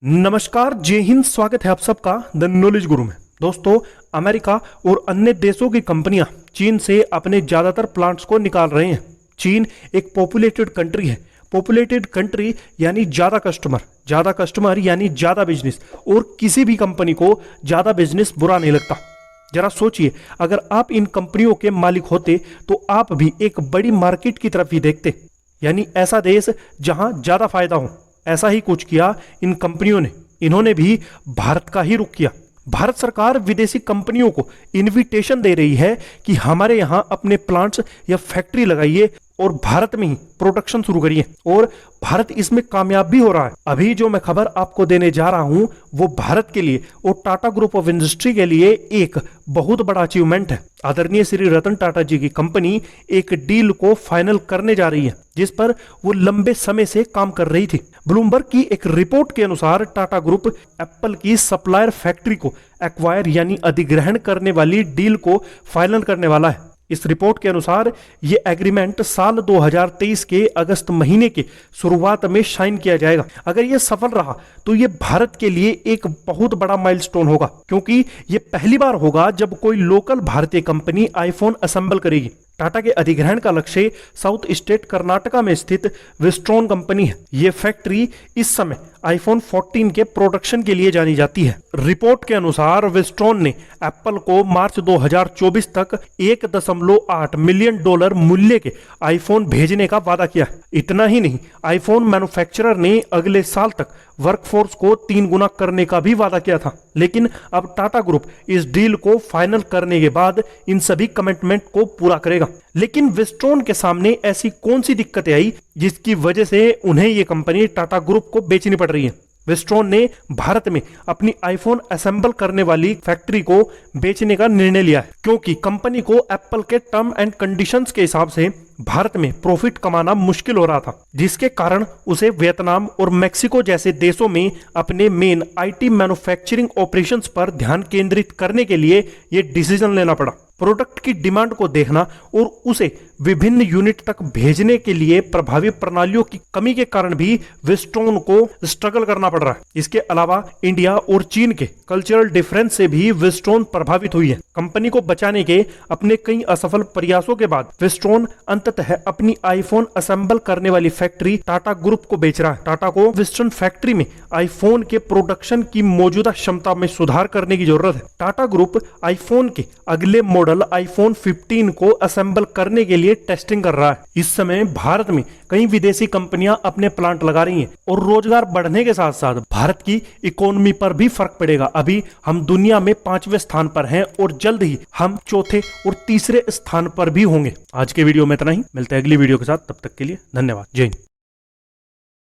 नमस्कार, जय हिंद। स्वागत है आप सबका द नॉलेज गुरु में। दोस्तों, अमेरिका और अन्य देशों की कंपनियां चीन से अपने ज्यादातर प्लांट्स को निकाल रहे हैं। चीन एक पॉपुलेटेड कंट्री है। पॉपुलेटेड कंट्री यानी ज्यादा कस्टमर यानी ज्यादा बिजनेस, और किसी भी कंपनी को ज्यादा बिजनेस बुरा नहीं लगता। जरा सोचिए, अगर आप इन कंपनियों के मालिक होते तो आप भी एक बड़ी मार्केट की तरफ ही देखते, यानी ऐसा देश जहां ज्यादा फायदा हो। ऐसा ही कुछ किया इन कंपनियों ने। इन्होंने भी भारत का ही रुख किया। भारत सरकार विदेशी कंपनियों को इनविटेशन दे रही है कि हमारे यहां अपने प्लांट्स या फैक्ट्री लगाइए और भारत में ही प्रोडक्शन शुरू करिए, और भारत इसमें कामयाब भी हो रहा है। अभी जो मैं खबर आपको देने जा रहा हूं वो भारत के लिए और टाटा ग्रुप ऑफ इंडस्ट्री के लिए एक बहुत बड़ा अचीवमेंट है। आदरणीय श्री रतन टाटा जी की कंपनी एक डील को फाइनल करने जा रही है जिस पर वो लंबे समय से काम कर रही थी। ब्लूमबर्ग की एक रिपोर्ट के अनुसार टाटा ग्रुप एप्पल की सप्लायर फैक्ट्री को एक्वायर यानी अधिग्रहण करने वाली डील को फाइनल करने वाला है। इस रिपोर्ट के अनुसार ये एग्रीमेंट साल 2023 के अगस्त महीने के शुरुआत में साइन किया जाएगा। अगर ये सफल रहा तो ये भारत के लिए एक बहुत बड़ा माइलस्टोन होगा, क्योंकि ये पहली बार होगा जब कोई लोकल भारतीय कंपनी आईफोन असेंबल करेगी। टाटा के अधिग्रहण का लक्ष्य साउथ स्टेट कर्नाटका में स्थित विस्ट्रॉन कंपनी है। ये फैक्ट्री इस समय आईफोन 14 के प्रोडक्शन के लिए जानी जाती है। रिपोर्ट के अनुसार विस्ट्रॉन ने एप्पल को मार्च 2024 तक $1.8 मिलियन मूल्य के आईफोन भेजने का वादा किया। इतना ही नहीं, आईफोन मैन्युफैक्चरर ने अगले साल तक वर्कफोर्स को 3 गुना करने का भी वादा किया था। लेकिन अब टाटा ग्रुप इस डील को फाइनल करने के बाद इन सभी कमिटमेंट को पूरा करेगा। लेकिन विस्ट्रॉन के सामने ऐसी कौन सी दिक्कतें आई जिसकी वजह से उन्हें ये कंपनी टाटा ग्रुप को बेचनी पड़ रही है? विस्ट्रॉन ने भारत में अपनी आईफोन असेंबल करने वाली फैक्ट्री को बेचने का निर्णय लिया है, क्योंकि कंपनी को एप्पल के टर्म एंड कंडीशंस के हिसाब से भारत में प्रॉफिट कमाना मुश्किल हो रहा था, जिसके कारण उसे वियतनाम और मेक्सिको जैसे देशों में अपने मेन आईटी मैन्युफैक्चरिंग ऑपरेशंस पर ध्यान केंद्रित करने के लिए यह डिसीजन लेना पड़ा। प्रोडक्ट की डिमांड को देखना और उसे विभिन्न यूनिट तक भेजने के लिए प्रभावी प्रणालियों की कमी के कारण भी विस्ट्रॉन को स्ट्रगल करना पड़ रहा है। इसके अलावा इंडिया और चीन के कल्चरल डिफरेंस से भी विस्ट्रॉन प्रभावित हुई है। कंपनी को बचाने के अपने कई असफल प्रयासों के बाद विस्ट्रॉन अंततः अपनी आईफोन असेंबल करने वाली फैक्ट्री टाटा ग्रुप को बेच रहा है। टाटा को विस्ट्रॉन फैक्ट्री में आईफोन के प्रोडक्शन की मौजूदा क्षमता में सुधार करने की जरूरत है। टाटा ग्रुप आईफोन के अगले मॉडल आईफोन 15 को असेंबल करने के लिए टेस्टिंग कर रहा है। इस समय भारत में कई विदेशी कंपनियां अपने प्लांट लगा रही हैं, और रोजगार बढ़ने के साथ साथ भारत की इकोनॉमी पर भी फर्क पड़ेगा। अभी हम दुनिया में 5वें स्थान पर हैं और जल्द ही हम चौथे और तीसरे स्थान पर भी होंगे। आज के वीडियो में इतना ही। मिलते हैं अगली वीडियो के साथ। तब तक के लिए धन्यवाद। जय हिंद।